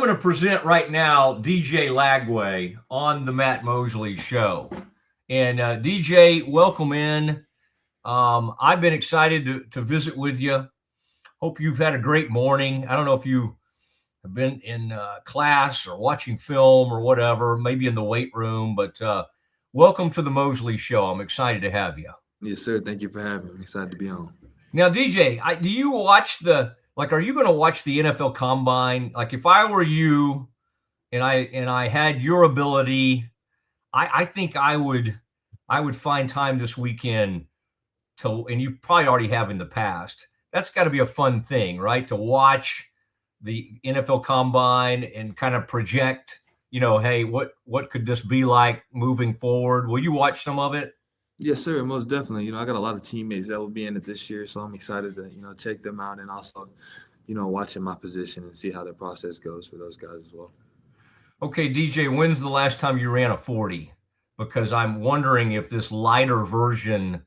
I'm going to present right now DJ Lagway on the Matt Mosley Show. And DJ, welcome in. I've been excited to visit with you. Hope you've had a great morning. I don't know if you have been in class or watching film or whatever, maybe in the weight room, but welcome to the Mosley Show. I'm excited to have you. Yes, sir. Thank you for having me. I'm excited to be on. Now, DJ, do you watch are you going to watch the NFL Combine? Like, if I were you and I had your ability, I think I would find time this weekend and you probably already have in the past. That's got to be a fun thing, right? To watch the NFL Combine and kind of project, hey, what could this be like moving forward? Will you watch some of it? Yes, sir. Most definitely. I got a lot of teammates that will be in it this year, so I'm excited to, check them out and also, watching my position and see how the process goes for those guys as well. Okay, DJ, when's the last time you ran a 40? Because I'm wondering if this lighter version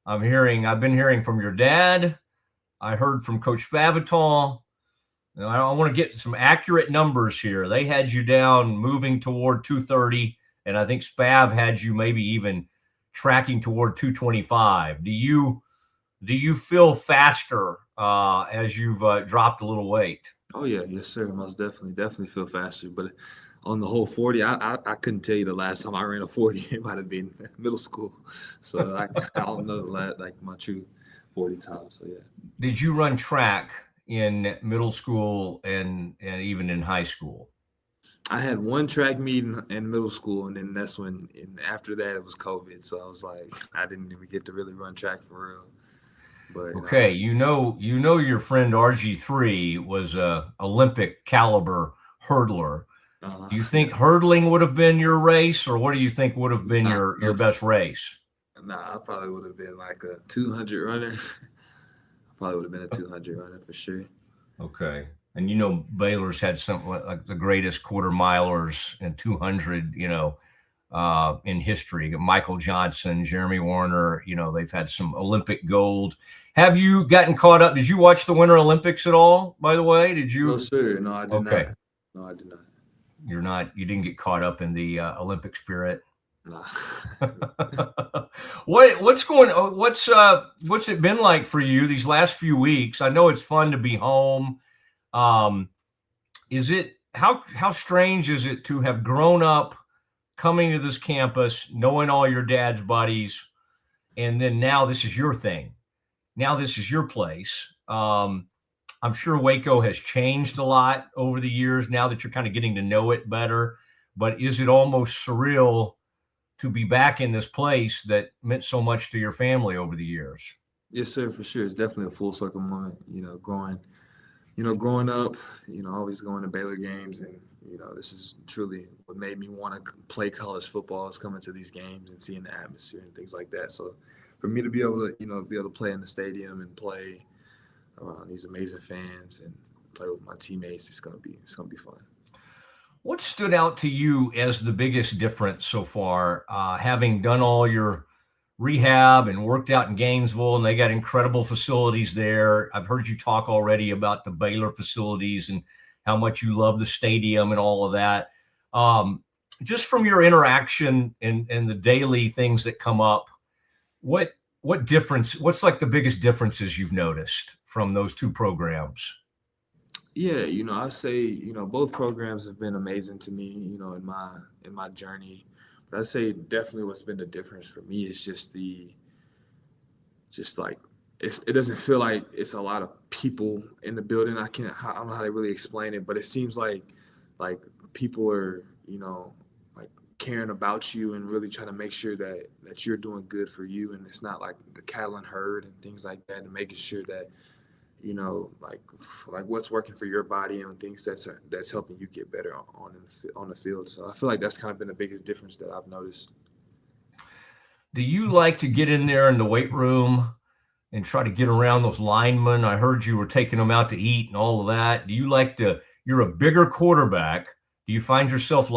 I've been hearing from your dad. I heard from Coach Spavital. I want to get some accurate numbers here. They had you down moving toward 230, and I think Spav had you maybe even tracking toward 225. Do you feel faster as you've dropped a little weight? Oh yeah, yes sir, most definitely feel faster. But on the whole 40, I couldn't tell you the last time I ran a 40. It might have been middle school, so I don't know my true 40 time. So yeah. Did you run track in middle school and even in high school? I had one track meet in middle school, and then that's when. And after that, it was COVID, so I was like, I didn't even get to really run track for real. But okay, your friend RG3 was a Olympic caliber hurdler. Do you think hurdling would have been your race, or what do you think would have been your best race? Nah, I probably would have been like a 200 runner. I probably would have been a 200 runner for sure. Okay. And Baylor's had some like the greatest quarter milers in 200, in history. Michael Johnson, Jeremy Warner, they've had some Olympic gold. Have you gotten caught up? Did you watch the Winter Olympics at all, by the way? Did you? No, sir. No, I did okay. not. No, I did not. You didn't get caught up in the Olympic spirit? Nah. What's it been like for you these last few weeks? I know it's fun to be home. Is it how strange is it to have grown up coming to this campus, knowing all your dad's buddies, and then now this is your thing. Now this is your place. I'm sure Waco has changed a lot over the years now that you're kind of getting to know it better, but is it almost surreal to be back in this place that meant so much to your family over the years? Yes, sir, for sure. It's definitely a full circle moment, growing up, always going to Baylor games, and this is truly what made me want to play college football, is coming to these games and seeing the atmosphere and things like that. So for me to be able to play in the stadium and play around these amazing fans and play with my teammates, it's gonna be fun. What stood out to you as the biggest difference so far, having done all your rehab and worked out in Gainesville, and they got incredible facilities there? I've heard you talk already about the Baylor facilities and how much you love the stadium and all of that. Just from your interaction and the daily things that come up, what difference? What's like the biggest differences you've noticed from those two programs? Yeah, I say, both programs have been amazing to me, in my journey. But I say definitely what's been the difference for me is it doesn't feel like it's a lot of people in the building. I don't know how to really explain it, but it seems like people are, like caring about you and really trying to make sure that you're doing good for you. And it's not like the cattle and herd and things like that, and making sure that, like what's working for your body and things that's helping you get better on the field. So I feel like that's kind of been the biggest difference that I've noticed. Do you like to get in there in the weight room and try to get around those linemen? I heard you were taking them out to eat and all of that. Do you you're a bigger quarterback. Do you find yourself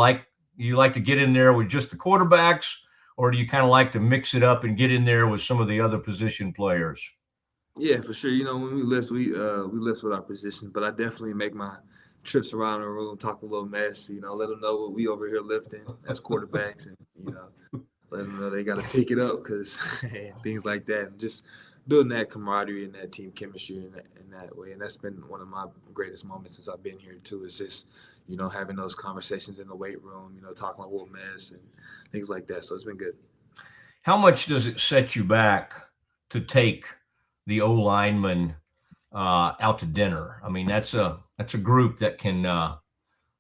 you like to get in there with just the quarterbacks, or do you kind of like to mix it up and get in there with some of the other position players? Yeah, for sure. When we lift with our position, but I definitely make my trips around the room, talk a little mess, let them know what we over here lifting as quarterbacks, and let them know they got to pick it up because things like that, and just building that camaraderie and that team chemistry in that way. And that's been one of my greatest moments since I've been here too. Is just having those conversations in the weight room, talking a little mess and things like that. So it's been good. How much does it set you back to take the O lineman out to dinner? I mean, that's a group that can. I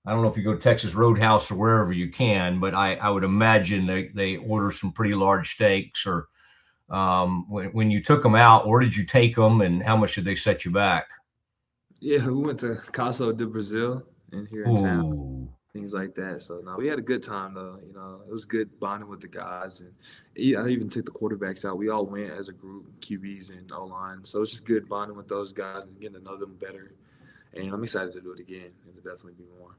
don't know if you go to Texas Roadhouse or wherever you can, but I would imagine they order some pretty large steaks. Or when you took them out, where did you take them, and how much did they set you back? Yeah, we went to Casa de Brazil in here in town, things like that. So no, we had a good time though. It was good bonding with the guys, and I even took the quarterbacks out. We all went as a group, QBs and O line. So it's just good bonding with those guys and getting to know them better. And I'm excited to do it again, and to definitely be more.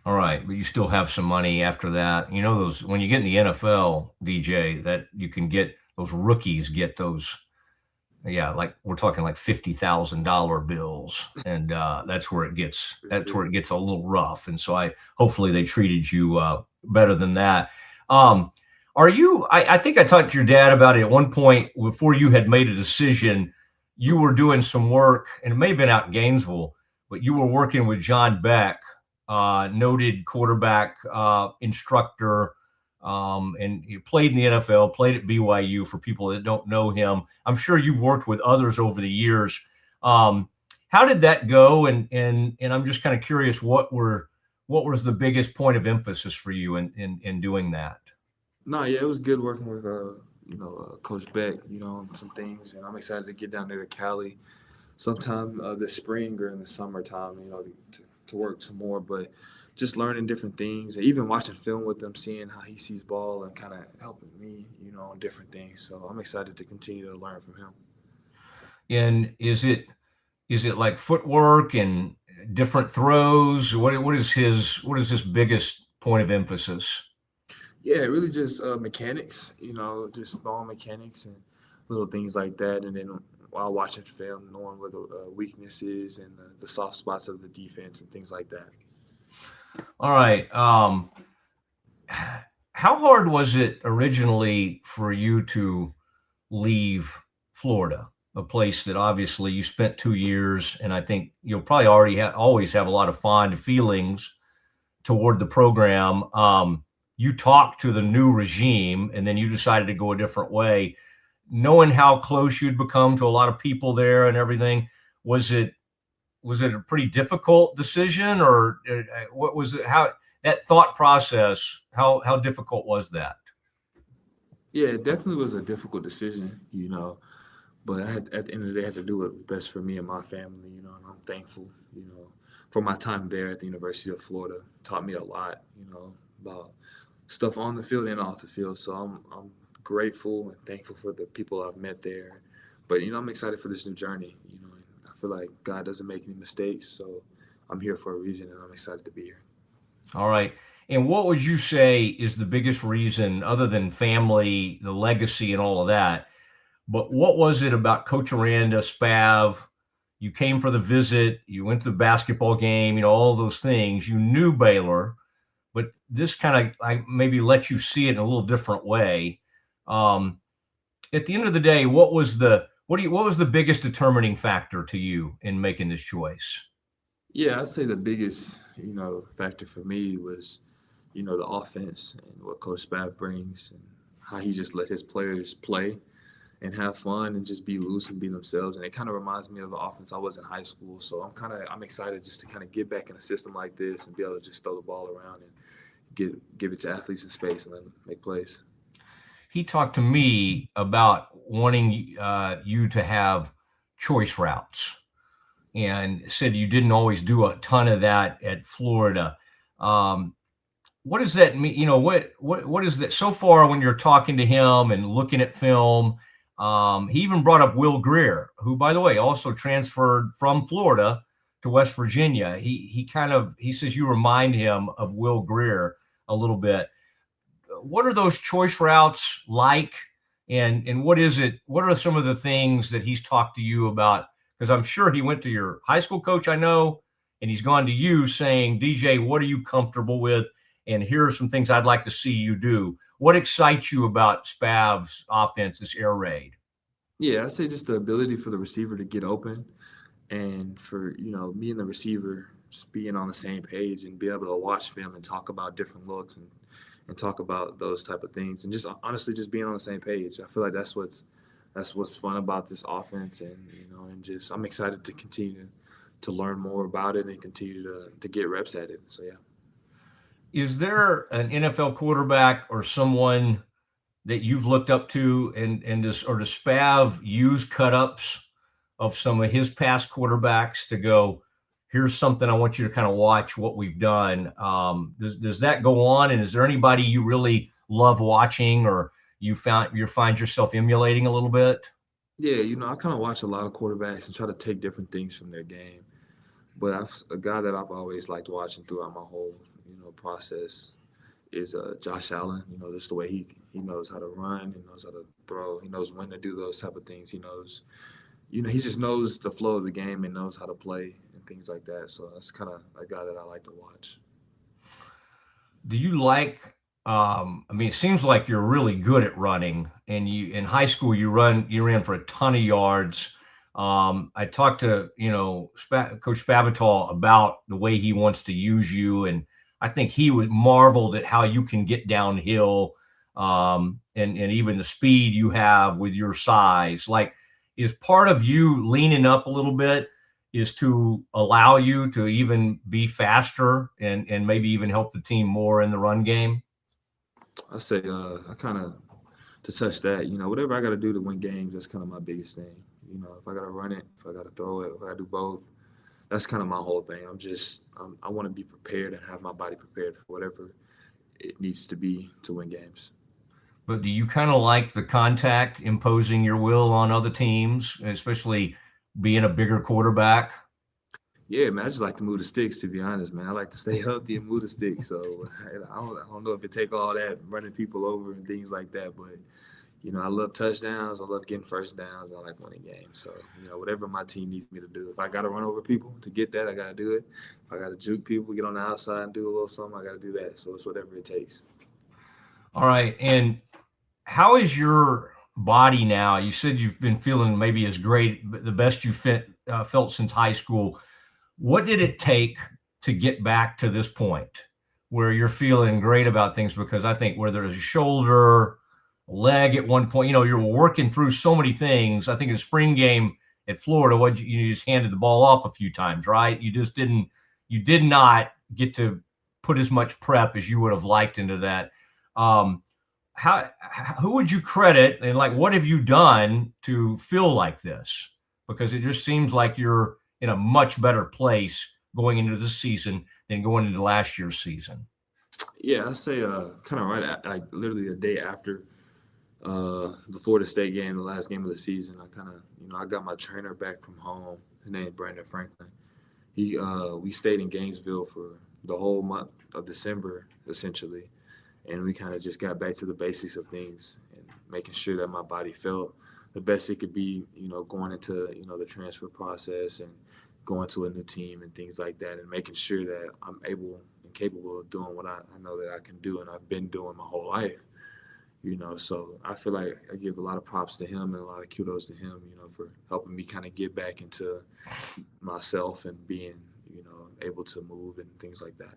All right, but you still have some money after that. Those when you get in the NFL, DJ, that you can get those rookies get those. Yeah, like we're talking like $50,000 bills, and that's where it gets a little rough. And so hopefully they treated you better than that. Are you? I think I talked to your dad about it at one point before you had made a decision. You were doing some work, and it may have been out in Gainesville, but you were working with John Beck, noted quarterback instructor. And he played in the NFL, played at BYU for people that don't know him. I'm sure you've worked with others over the years. How did that go? And I'm just kind of curious, what was the biggest point of emphasis for you in doing that? No, yeah, it was good working with Coach Beck, on some things, and I'm excited to get down there to Cali sometime this spring or in the summertime, to work some more, but just learning different things, and even watching film with him, seeing how he sees ball and kind of helping me, on different things. So I'm excited to continue to learn from him. And is it like footwork and different throws? What is his biggest point of emphasis? Yeah, really just mechanics, just ball mechanics and little things like that. And then while watching film, knowing where the weaknesses and the soft spots of the defense and things like that. All right. How hard was it originally for you to leave Florida, a place that obviously you spent 2 years, and I think you'll probably always have a lot of fond feelings toward the program. You talked to the new regime, and then you decided to go a different way. Knowing how close you'd become to a lot of people there and everything, was it a pretty difficult decision, or what was it? How that thought process? How difficult was that? Yeah, it definitely was a difficult decision, But at the end of the day, I had to do what was best for me and my family, and I'm thankful, for my time there at the University of Florida. Taught me a lot, about stuff on the field and off the field. So I'm grateful and thankful for the people I've met there. But I'm excited for this new journey. I feel like God doesn't make any mistakes, so I'm here for a reason, and I'm excited to be here. All right. And what would you say is the biggest reason, other than family, the legacy, and all of that? But what was it about Coach Aranda, Spav? You came for the visit. You went to the basketball game. All those things. You knew Baylor, but this kind of maybe let you see it in a little different way. At the end of the day, what was the biggest determining factor to you in making this choice? Yeah, I'd say the biggest, factor for me was, the offense and what Coach Spav brings and how he just let his players play and have fun and just be loose and be themselves. And it kind of reminds me of the offense I was in high school. So I'm excited just to kind of get back in a system like this and be able to just throw the ball around and give it to athletes in space and let them make plays. He talked to me about wanting you to have choice routes, and said you didn't always do a ton of that at Florida. What does that mean? What is that so far when you're talking to him and looking at film? He even brought up Will Greer, who, by the way, also transferred from Florida to West Virginia. He says you remind him of Will Greer a little bit. What are those choice routes like? And what is it? What are some of the things that he's talked to you about? Because I'm sure he went to your high school coach, I know, and he's gone to you saying, DJ, what are you comfortable with? And here are some things I'd like to see you do. What excites you about Spav's offense, this air raid? Yeah, I say just the ability for the receiver to get open, and for me and the receiver just being on the same page and be able to watch film and talk about different looks and talk about those type of things, and just honestly just being on the same page. I feel like that's what's fun about this offense, and just I'm excited to continue to learn more about it and continue to get reps at it. So yeah. Is there an NFL quarterback or someone that you've looked up to, and does Spav use cut-ups of some of his past quarterbacks to go, here's something I want you to kind of watch what we've done? Does that go on? And is there anybody you really love watching, or you find yourself emulating a little bit? Yeah, I kind of watch a lot of quarterbacks and try to take different things from their game. But a guy that I've always liked watching throughout my whole, process is Josh Allen. Just the way he knows how to run, he knows how to throw, he knows when to do those type of things. He knows, he just knows the flow of the game and knows how to play and things like that. So that's kind of a guy that I like to watch. Do you like? I mean, it seems like you're really good at running, and you in high school you ran for a ton of yards. I talked to Coach Spavital about the way he wants to use you, and I think he was marveled at how you can get downhill, and even the speed you have with your size. Like, is part of you leaning up a little bit is to allow you to even be faster and maybe even help the team more in the run game? I say I kind of to touch that, whatever I got to do to win games, that's kind of my biggest thing. If I got to run it, if I got to throw it, if I got to do both, that's kind of my whole thing. I want to be prepared and have my body prepared for whatever it needs to be to win games. But do you kind of like the contact, imposing your will on other teams, especially being a bigger quarterback? Yeah, man, I just like to move the sticks, to be honest, man. I like to stay healthy and move the sticks. So I don't know if it take all that running people over and things like that, but I love touchdowns. I love getting first downs. I like winning games. So, whatever my team needs me to do. If I got to run over people to get that, I got to do it. If I got to juke people, get on the outside and do a little something, I got to do that. So it's whatever it takes. All right. And how is your body now? You said you've been feeling maybe as great, the best you felt since high school. What did it take to get back to this point where you're feeling great about things? Because I think whether it's a shoulder, leg at one point, you're working through so many things. I think in the spring game at Florida, you just handed the ball off a few times, right? You did not get to put as much prep as you would have liked into that. Who would you credit, and like, what have you done to feel like this? Because it just seems like you're in a much better place going into this season than going into last year's season. Yeah, I say kind of right at, like literally a day after the Florida State game, the last game of the season. I kind of, I got my trainer back from home. His name is Brandon Franklin. We stayed in Gainesville for the whole month of December, essentially. And we kind of just got back to the basics of things and making sure that my body felt the best it could be, going into, the transfer process and going to a new team and things like that, and making sure that I'm able and capable of doing what I know that I can do and I've been doing my whole life. So I feel like I give a lot of props to him and a lot of kudos to him, for helping me kind of get back into myself and being, able to move and things like that.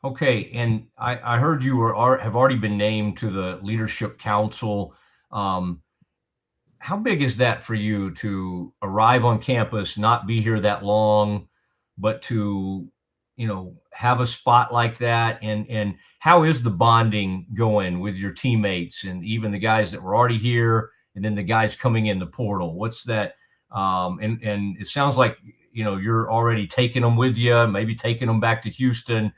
Okay, and I heard you have already been named to the Leadership Council. How big is that for you to arrive on campus, not be here that long, but to have a spot like that? And how is the bonding going with your teammates and even the guys that were already here and then the guys coming in the portal? What's that? And it sounds like you're already taking them with you, maybe taking them back to Houston,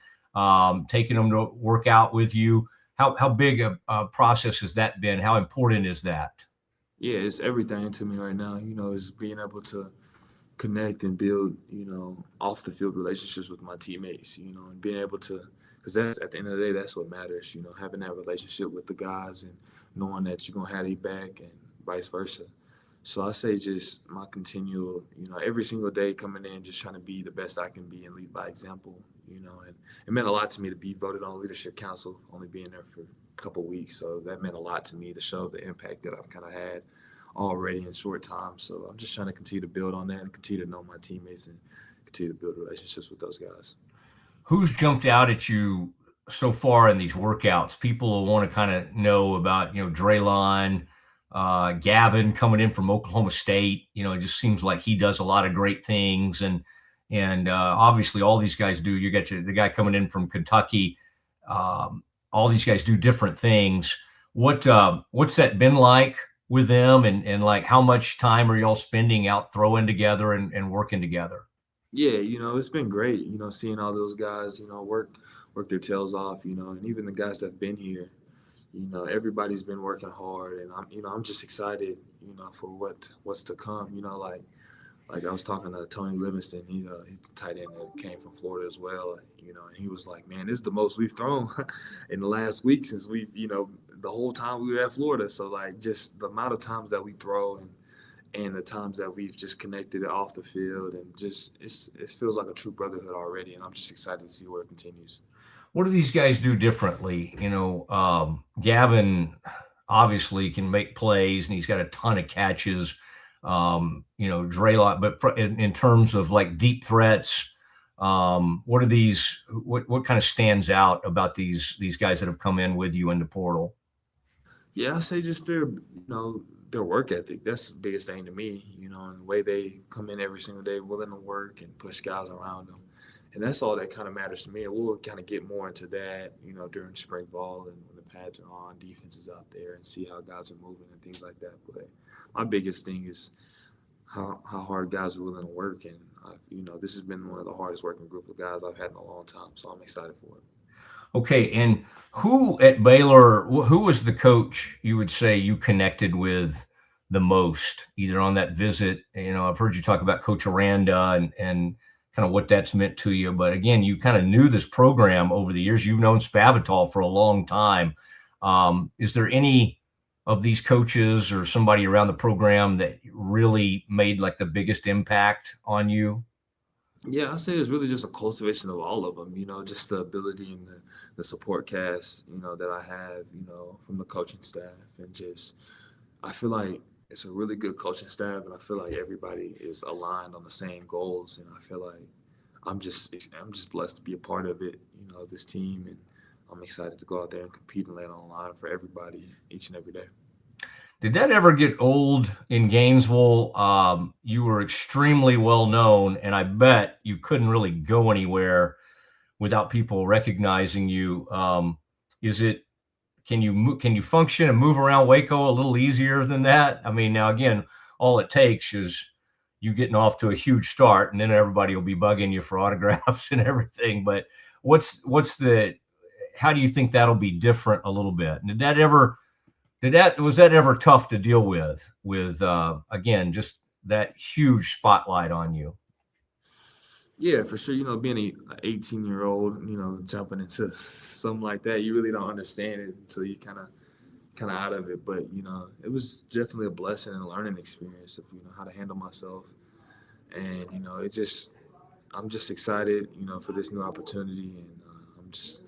taking them to work out with you. How big a process has that been? How important is that? Yeah, it's everything to me right now. Is being able to connect and build, off the field relationships with my teammates, and being able to, because that's at the end of the day, that's what matters, having that relationship with the guys and knowing that you're going to have their back and vice versa. So I say just my continual, every single day coming in, just trying to be the best I can be and lead by example, and it meant a lot to me to be voted on leadership council, only being there for a couple of weeks. So that meant a lot to me to show the impact that I've kind of had already in short time. So I'm just trying to continue to build on that and continue to know my teammates and continue to build relationships with those guys. Who's jumped out at you so far in these workouts? People will want to kind of know about, Draylon, Gavin coming in from Oklahoma State. It just seems like he does a lot of great things, and obviously all these guys do. You got the guy coming in from Kentucky. All these guys do different things. What's that been like with them, and like how much time are y'all spending out throwing together and working together? Yeah, it's been great, seeing all those guys, work their tails off, and even the guys that've been here, everybody's been working hard, and I'm just excited, for what's to come, like I was talking to Tony Livingston, he's the tight end that came from Florida as well, and he was like, man, this is the most we've thrown in the last week since we've, the whole time we were at Florida. So like just the amount of times that we throw and the times that we've just connected off the field, and just it feels like a true brotherhood already, and I'm just excited to see where it continues. What do these guys do differently? Gavin obviously can make plays, and he's got a ton of catches. Draylon, but in terms of like deep threats, what are these? What kind of stands out about these guys that have come in with you in the portal? Yeah, I say just their work ethic. That's the biggest thing to me, and the way they come in every single day, willing to work and push guys around them. And that's all that kind of matters to me. And we'll kind of get more into that, during spring ball and when the pads are on, defense is out there, and see how guys are moving and things like that. But my biggest thing is how hard guys are willing to work. And, this has been one of the hardest working group of guys I've had in a long time. So I'm excited for it. Okay, and who at Baylor, who was the coach you would say you connected with the most, either on that visit? I've heard you talk about Coach Aranda and kind of what that's meant to you. But again, you kind of knew this program over the years. You've known Spavital for a long time. Is there any of these coaches or somebody around the program that really made like the biggest impact on you? Yeah, I say it's really just a cultivation of all of them, just the ability and the support cast, that I have, from the coaching staff. And just, I feel like it's a really good coaching staff, and I feel like everybody is aligned on the same goals. And I feel like I'm just blessed to be a part of it, this team. And I'm excited to go out there and compete and lay it on the line for everybody each and every day. Did that ever get old in Gainesville? You were extremely well known, and I bet you couldn't really go anywhere without people recognizing you. Can you function and move around Waco a little easier than that? I mean, now again, all it takes is you getting off to a huge start, and then everybody will be bugging you for autographs and everything. But how do you think that'll be different a little bit? Was that ever tough to deal with again, just that huge spotlight on you? Yeah, for sure. Being an 18-year-old, jumping into something like that, you really don't understand it until you kind of out of it. But it was definitely a blessing and a learning experience of how to handle myself. And I'm just excited, for this new opportunity, and I'm just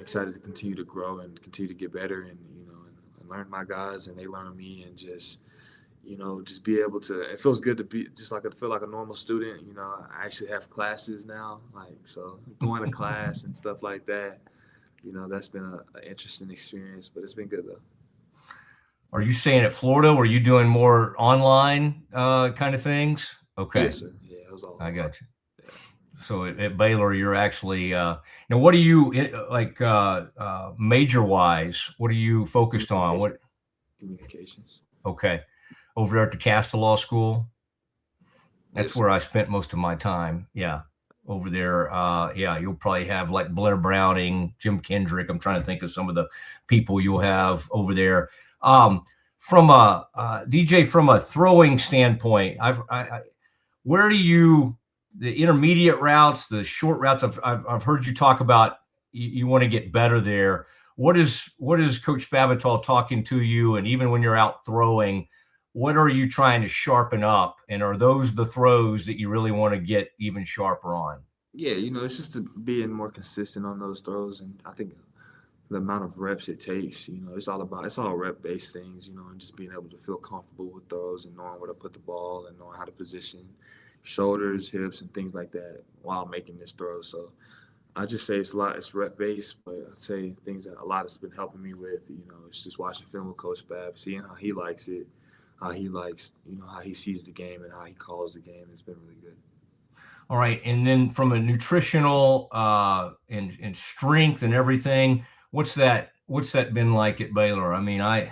excited to continue to grow and continue to get better, and learn my guys and they learn me, and just be able to, it feels good to be just like, I feel like a normal student. I actually have classes now, so going to class and stuff like that, that's been an interesting experience, but it's been good though. Are you saying at Florida, were you doing more online kind of things? Okay. Yes, sir. Yeah, it was all. I got you. Yeah. So at Baylor, you're actually now. What do you like major wise? What are you focused on? What communications? Okay, over there at the Castle Law School. That's Yes, where I spent most of my time. Yeah, over there. Yeah, you'll probably have like Blair Browning, Jim Kendrick. I'm trying to think of some of the people you'll have over there. From a DJ, from a throwing standpoint, where do you, the intermediate routes, the short routes? I've heard you talk about you want to get better there. What is Coach Spavital talking to you? And even when you're out throwing, what are you trying to sharpen up? And are those the throws that you really want to get even sharper on? Yeah, it's just being more consistent on those throws, and I think the amount of reps it takes, it's all rep based things, and just being able to feel comfortable with those and knowing where to put the ball and knowing how to position shoulders, hips, and things like that while making this throw. So I just say it's rep based, but I'd say things that a lot has been helping me with, it's just watching film with Coach Babb, seeing how he likes it, how he likes, how he sees the game and how he calls the game. It's been really good. All right. And then from a nutritional and strength and everything, what's that been like at Baylor? I mean, I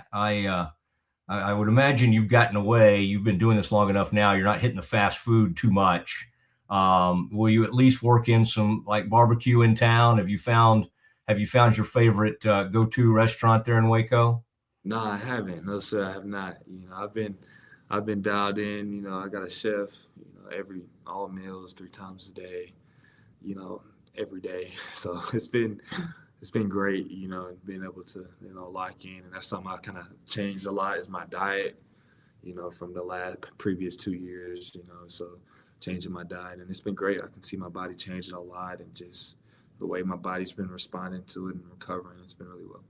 would imagine you've gotten away. You've been doing this long enough now. You're not hitting the fast food too much. Will you at least work in some like barbecue in town? Have you found your favorite go-to restaurant there in Waco? No, I haven't. No, sir, I have not. I've been dialed in. I got a chef. All meals 3 times a day. Every day. So it's been great. And being able to lock in, and that's something I kind of changed a lot is my diet. From the previous 2 years. So changing my diet, and it's been great. I can see my body changing a lot, and just the way my body's been responding to it and recovering. It's been really well.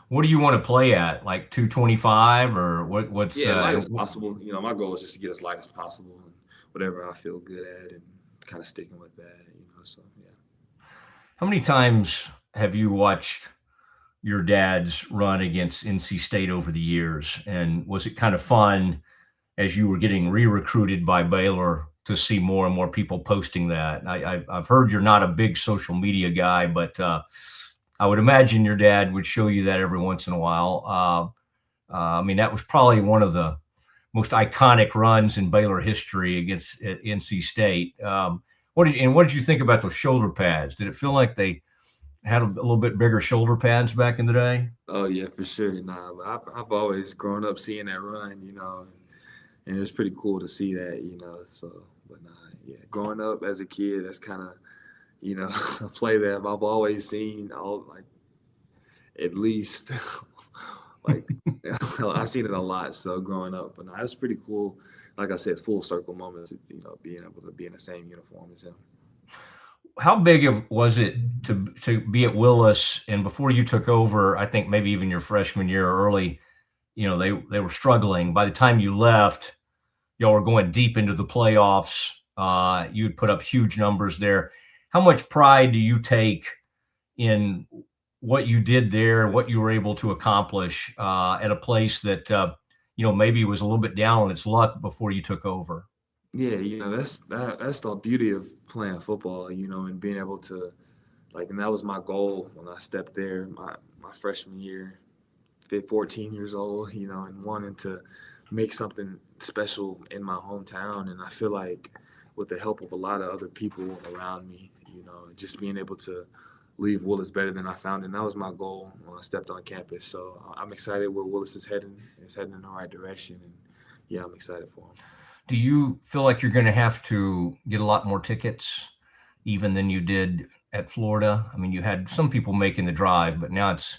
What do you want to play at? Like 225 or what's light as possible. My goal is just to get as light as possible and whatever I feel good at and kind of sticking with that, so yeah. How many times have you watched your dad's run against NC State over the years? And was it kind of fun as you were getting re-recruited by Baylor to see more and more people posting that? I've heard you're not a big social media guy, but I would imagine your dad would show you that every once in a while. I mean, that was probably one of the most iconic runs in Baylor history against NC State. What did you think about those shoulder pads? Did it feel like they had a little bit bigger shoulder pads back in the day? Oh yeah, for sure. Nah, but I've always grown up seeing that run, and it was pretty cool to see that, So, but nah, yeah, growing up as a kid, that's kind of, a play that I've always seen. At least like I've seen it a lot. So growing up, but nah, it's pretty cool. Like I said, full circle moments. Being able to be in the same uniform as him. How big was it to be at Willis, and before you took over, I think maybe even your freshman year or early, they were struggling. By the time you left, y'all were going deep into the playoffs. You'd put up huge numbers there. How much pride do you take in what you did there, what you were able to accomplish at a place that maybe was a little bit down on its luck before you took over? Yeah, that's the beauty of playing football, and being able to, and that was my goal when I stepped there my freshman year, 14 years old, and wanting to make something special in my hometown. And I feel like with the help of a lot of other people around me, just being able to leave Willis better than I found it. And that was my goal when I stepped on campus. So I'm excited where Willis is heading. It's heading in the right direction. And yeah, I'm excited for him. Do you feel like you're going to have to get a lot more tickets even than you did at Florida? I mean, you had some people making the drive, but now it's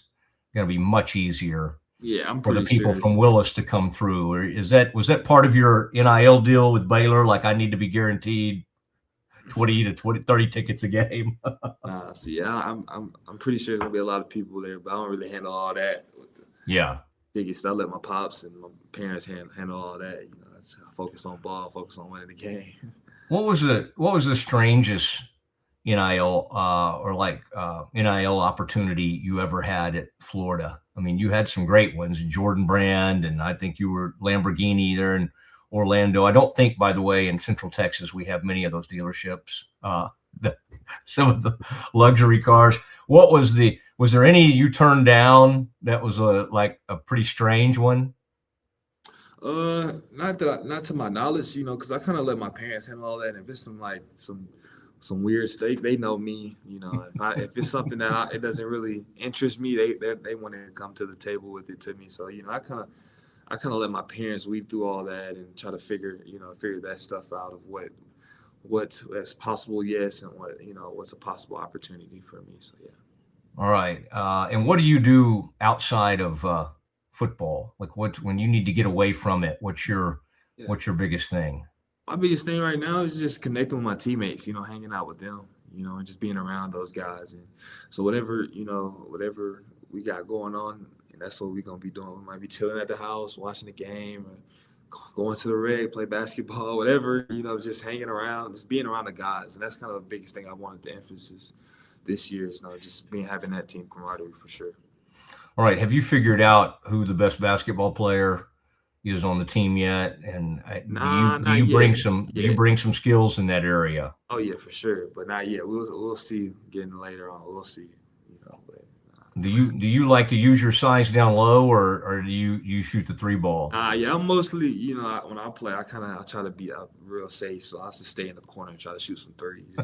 going to be much easier for the people from Willis to come through. Or was that part of your NIL deal with Baylor? Like, I need to be guaranteed 20 to 30 tickets a game. I'm pretty sure there's gonna be a lot of people there, but I don't really handle all that. Tickets. I let my pops and my parents handle all that. I focus on ball, focus on winning the game. What was the strangest NIL NIL opportunity you ever had at Florida? I mean, you had some great ones, Jordan Brand, and I think you were Lamborghini there in Orlando. I don't think, by the way, in Central Texas we have many of those dealerships. Some of the luxury cars. Was there any you turned down that was a pretty strange one? Not to my knowledge, because I kind of let my parents handle all that. And if it's some weird steak, they know me. If it's something that it doesn't really interest me, they want to come to the table with it to me. So I kind of let my parents weed through all that and try to figure that stuff out of what's possible, yes, and what's a possible opportunity for me. So yeah. All right. And what do you do outside of football? Like when you need to get away from it, what's your Yeah. biggest thing? My biggest thing right now is just connecting with my teammates, hanging out with them, and just being around those guys. And so whatever we got going on, and that's what we're gonna be doing. We might be chilling at the house, watching the game, or going to the reg, play basketball, whatever, just hanging around, just being around the guys. And that's kind of the biggest thing I wanted to emphasis this year is, just having that team camaraderie for sure. All right. Have you figured out who the best basketball player is on the team yet? And do you bring some skills in that area? Oh yeah, for sure, but not yet. We'll see getting later on. We'll see. Do you like to use your size down low, or do you shoot the three ball? Yeah, I'm mostly, when I play, I try to be real safe. So I have to stay in the corner and try to shoot some threes.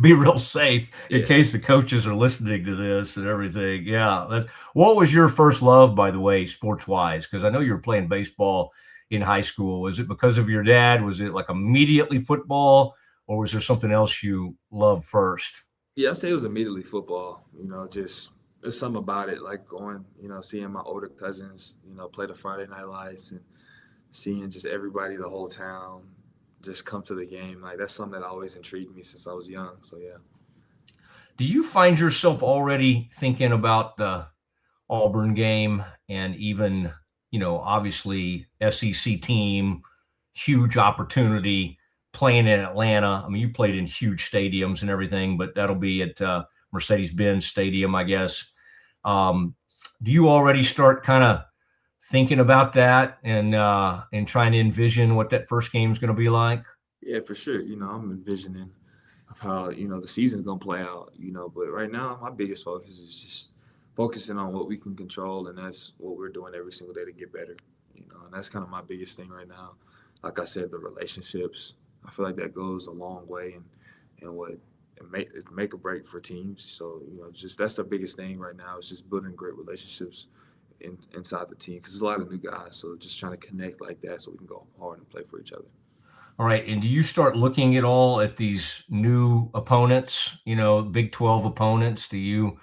Be real safe in case the coaches are listening to this and everything. Yeah. What was your first love, by the way, sports wise? Because I know you were playing baseball in high school. Was it because of your dad? Was it like immediately football, or was there something else you loved first? Yeah, I say it was immediately football. Just there's something about it, like going, seeing my older cousins, play the Friday night lights and seeing just everybody, the whole town, just come to the game. Like that's something that always intrigued me since I was young. So yeah. Do you find yourself already thinking about the Auburn game and even, obviously SEC team, huge opportunity? Playing in Atlanta. I mean, you played in huge stadiums and everything, but that'll be at Mercedes-Benz Stadium, I guess. Do you already start kind of thinking about that and trying to envision what that first game is going to be like? Yeah, for sure. I'm envisioning of how, the season's going to play out, but right now my biggest focus is just focusing on what we can control. And that's what we're doing every single day to get better, and that's kind of my biggest thing right now. Like I said, the relationships, I feel like that goes a long way and what it make or break for teams. So, just that's the biggest thing right now is just building great relationships inside the team because there's a lot of new guys. So just trying to connect like that so we can go hard and play for each other. All right. And do you start looking at all at these new opponents, Big 12 opponents? Do you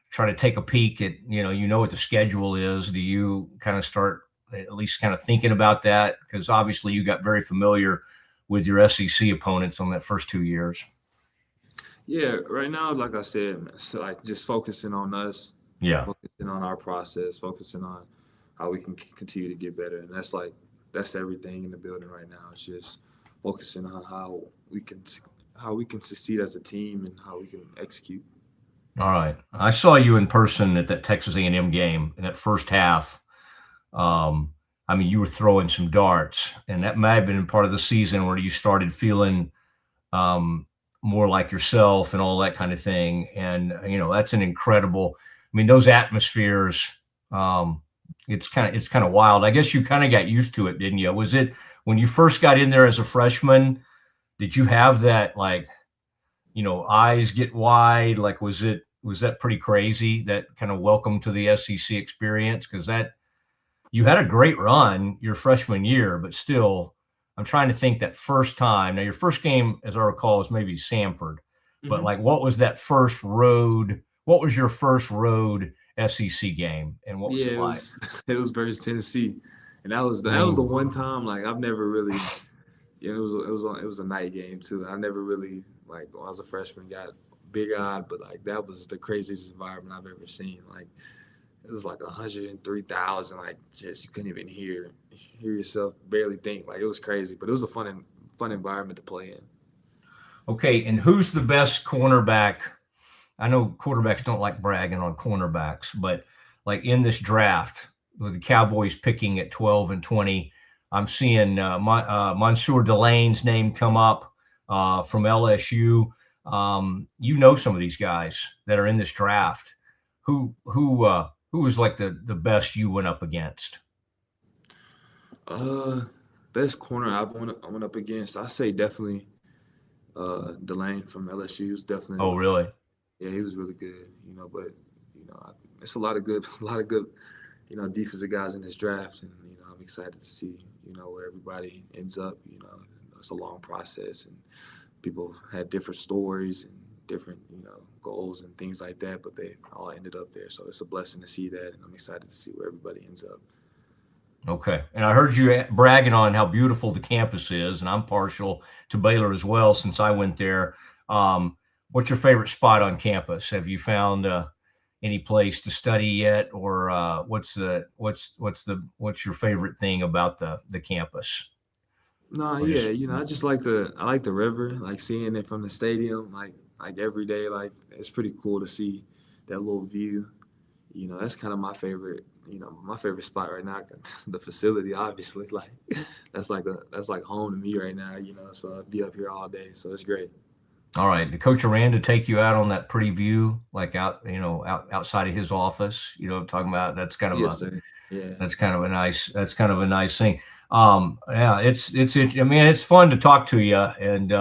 try to take a peek at, what the schedule is? Do you kind of start at least kind of thinking about that? Because obviously you got very familiar with your SEC opponents on that first 2 years. Yeah, right now, like I said, it's like just focusing on us, focusing on our process, focusing on how we can continue to get better. And that's everything in the building right now. It's just focusing on how we can succeed as a team and how we can execute. All right. I saw you in person at that Texas A&M game in that first half. I mean, you were throwing some darts, and that might have been part of the season where you started feeling more like yourself and all that kind of thing. And, that's an incredible, I mean, those atmospheres, it's kind of wild. I guess you kind of got used to it, didn't you? Was it when you first got in there as a freshman, did you have that, like, eyes get wide? Like, was that pretty crazy, that kind of welcome to the SEC experience? Because you had a great run your freshman year, but still, I'm trying to think that first time. Now, your first game, as I recall, was maybe Samford, but like, what was your first road SEC game, and what was it like? It was versus Tennessee, and that was the one time, like, I've never really, it was a night game too. I never really, like, when I was a freshman, got big-eyed, but like that was the craziest environment I've ever seen. Like, it was like 103,000, like, just you couldn't even hear yourself barely think. Like, it was crazy, but it was a fun environment to play in. Okay, and who's the best cornerback? I know quarterbacks don't like bragging on cornerbacks, but like in this draft with the Cowboys picking at 12 and 20, I'm seeing Mansour Delane's name come up from LSU. Some of these guys that are in this draft. Who was like the best you went up against? Best corner I went up against, I say definitely Delane from LSU was definitely. Oh, really? Yeah, he was really good. But it's a lot of good, defensive guys in this draft, and I'm excited to see where everybody ends up. It's a long process, and people had different stories, and different, goals and things like that, but they all ended up there. So it's a blessing to see that, and I'm excited to see where everybody ends up. Okay. And I heard you bragging on how beautiful the campus is, and I'm partial to Baylor as well since I went there. What's your favorite spot on campus? Have you found any place to study yet, or what's your favorite thing about the campus? No, I just like the river, like seeing it from the stadium, like every day. Like it's pretty cool to see that little view. That's kind of my favorite. My favorite spot right now. The facility, obviously, like that's like home to me right now. So I'd be up here all day. So it's great. All right. Did Coach Aranda take you out on that pretty view, like outside of his office? You know what I'm talking about? That's kind of that's kind of a nice thing. Yeah, it's fun to talk to you, and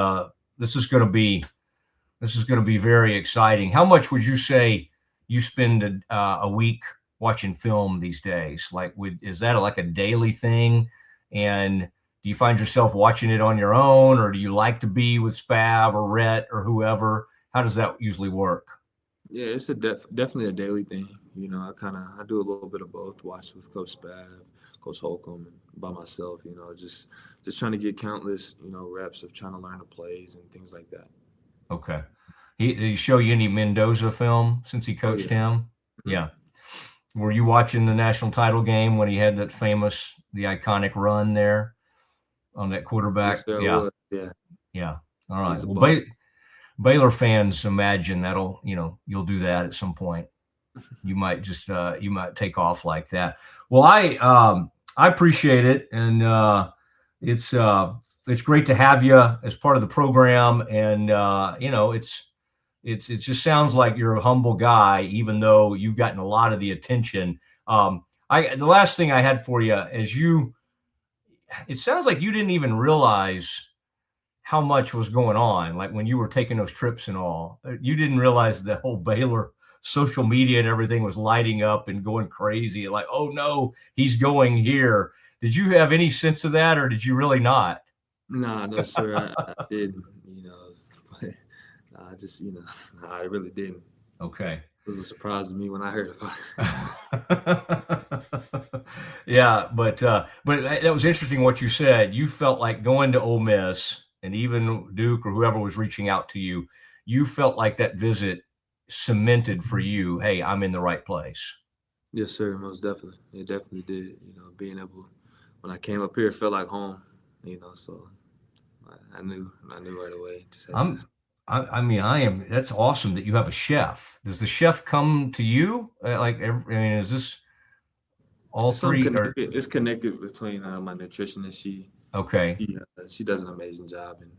this is going to be very exciting. How much would you say you spend a week watching film these days? Like, is that like a daily thing? And do you find yourself watching it on your own, or do you like to be with Spav or Rhett or whoever? How does that usually work? Yeah, it's definitely a daily thing. I do a little bit of both. Watch with Coach Spav, Coach Holcomb, and by myself. Just trying to get countless reps of trying to learn the plays and things like that. Okay. Did he show you any Mendoza film since he coached him? Mm-hmm. Yeah. Were you watching the national title game when he had the iconic run there on that quarterback? Yes, yeah. All right. Well, Baylor fans imagine you'll do that at some point. You might just you might take off like that. Well, I appreciate it, and it's great to have you as part of the program, and it just sounds like you're a humble guy, even though you've gotten a lot of the attention. The last thing I had for you it sounds like you didn't even realize how much was going on. Like when you were taking those trips and all, you didn't realize the whole Baylor social media and everything was lighting up and going crazy. Like, oh no, he's going here. Did you have any sense of that, or did you really not? No, sir. I didn't, but I really didn't. Okay. It was a surprise to me when I heard about it. Yeah, but that was interesting what you said. You felt like going to Ole Miss, and even Duke or whoever was reaching out to you, you felt like that visit cemented for you, hey, I'm in the right place. Yes, sir. Most definitely. It definitely did. Being able, when I came up here, it felt like home, so I knew right away. That's awesome that you have a chef. Does the chef come to you? Is this all three? It's connected between my nutritionist. She does an amazing job, and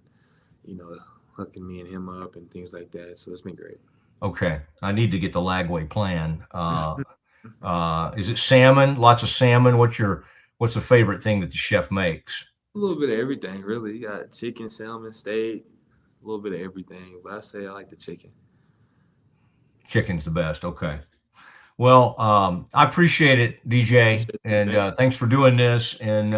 hooking me and him up and things like that. So it's been great. Okay, I need to get the Lagway plan. Is it salmon? Lots of salmon. What's the favorite thing that the chef makes? A little bit of everything, really. You got chicken, salmon, steak, a little bit of everything. But I say I like the chicken. Chicken's the best. Okay. Well, I appreciate it, DJ, and thanks for doing this. And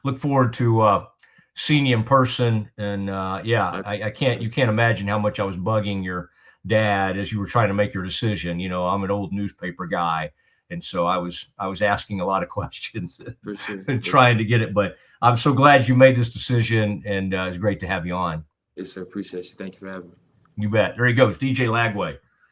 look forward to seeing you in person. And you can't imagine how much I was bugging your dad as you were trying to make your decision. I'm an old newspaper guy, and so I was asking a lot of questions for sure. and trying to get it. But I'm so glad you made this decision, and it's great to have you on. Yes, sir. Appreciate you. Thank you for having me. You bet. There he goes, DJ Lagway.